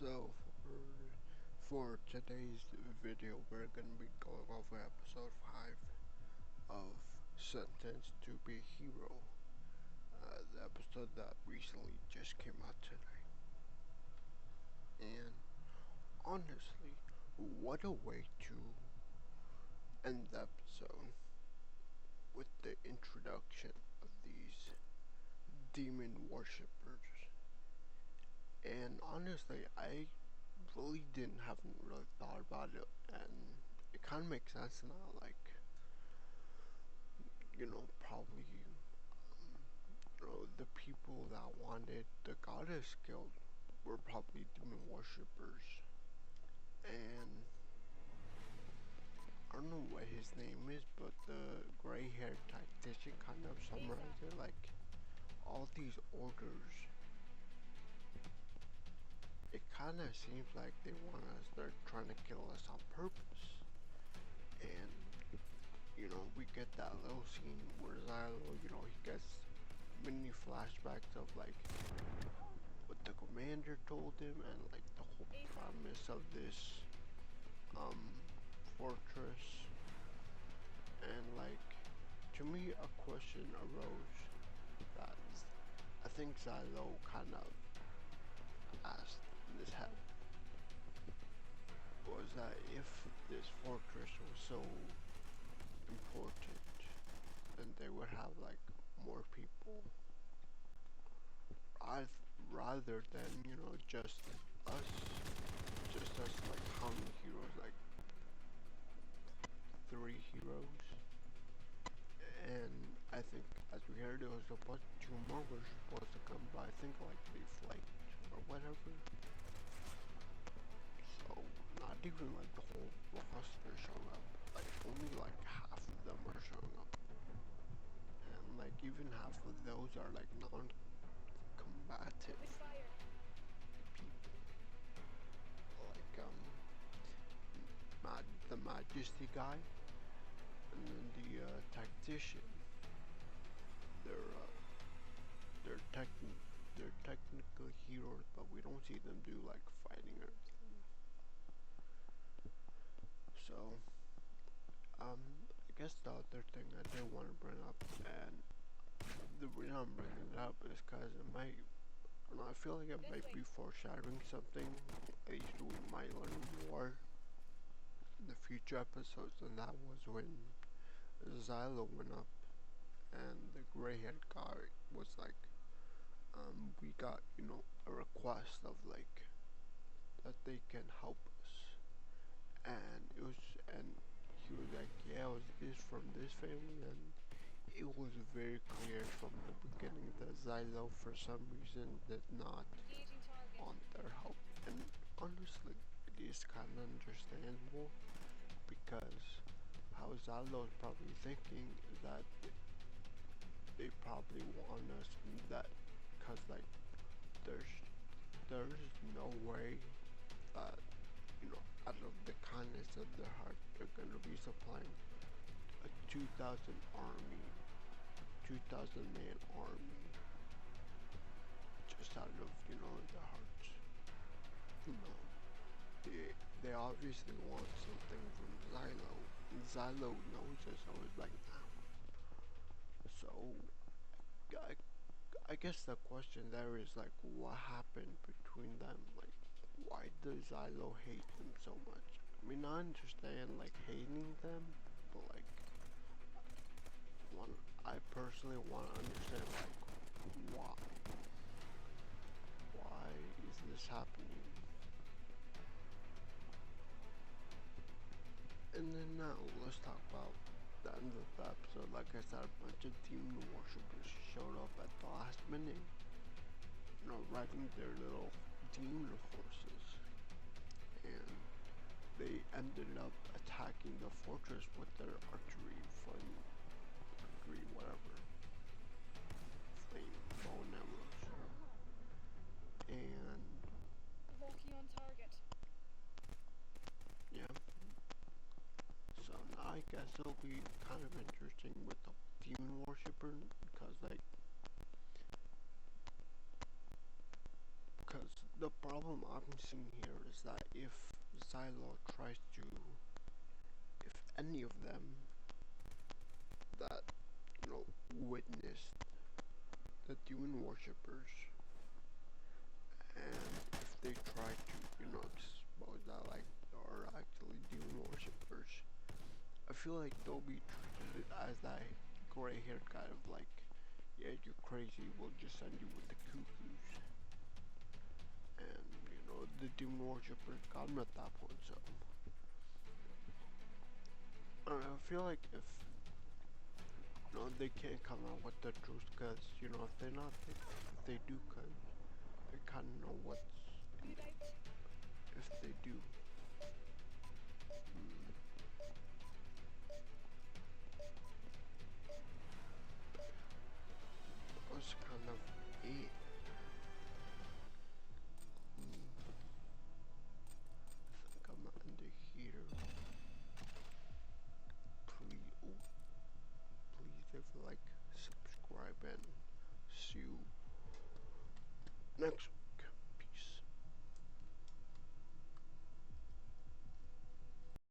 So for today's video, we're gonna be going over episode 5 of Sentenced to be Hero, the episode that recently just came out today. And honestly, what a way to end the episode with the introduction of these demon worshippers. And honestly, I really haven't really thought about it, and it kind of makes sense now. Like, probably the people that wanted the goddess guild were probably demon worshippers, and I don't know what his name is, but the gray-haired tactician kind of summarized it like all these orders. It kind of seems like they want us. They're trying to kill us on purpose, and we get that little scene where Xylo, he gets many flashbacks of like what the commander told him and like the whole premise of this fortress. And like, to me, a question arose that I think Xylo kind of asked in his head, was that if this fortress was so important, then they would have like more people rather than us just us, like how many heroes, like 3 heroes. And I think, as we heard, there was supposed 2 more were supposed to come, but I think like they flaked or whatever. So not even like the whole roster showing up. Like only like half of them are showing up, and like even half of those are like non-combative people. Like the Majesty guy, and then the tactician. They're they're technically heroes, but we don't see them do like fighting or anything. So I guess the other thing I did want to bring up, and the reason I'm bringing it up is because it might, I feel like it might be foreshadowing something. At least we might learn more in the future episodes, and that was when Xylo went up and the gray-haired guy was like, we got, a request of like that they can help us, and he was like, yeah, it's from this family, and it was very clear from the beginning that Xylo for some reason did not want their help, and honestly, it is kind of understandable because how Xylo is probably thinking is that they probably want us in that, because like there's there's no way that out of the kindness of their heart they're gonna be supplying a 2,000 army, 2,000 man army just out of their hearts. You know, they obviously want something from Xylo, and Xylo knows this. So it's like, nah. So I guess the question there is like, what happened between them? Like, why does Xylo hate them so much? I mean, I understand like hating them, but like, I personally want to understand like why. Why is this happening? And then now let's talk about the end of the episode. Like I said, a bunch of demon worshippers showed up at the last minute, riding their little demon horses, and they ended up attacking the fortress with their archery, whatever, flame bow and arrows. And Locking on target. yeah, so now I guess it'll be kind of interesting with the demon worshipper, because the problem I'm seeing here is that if Xylo tries to, if any of them that, you know, witnessed the demon worshippers, and if they try to, you know, expose that like are actually demon worshippers, I feel like they'll be treated as that gray haired kind of like, yeah, you're crazy, we'll just send you with the cuckoos. And, you know, the demon worshippers got him at that point, so. I feel like if, you know, they can't come out with the truth, cause, you know, if they're not, if they do, cause they kinda know what's, Move out. if they do. That's kind of it. I think I'm gonna end it here. Please, oh, please leave a like, subscribe, and see you next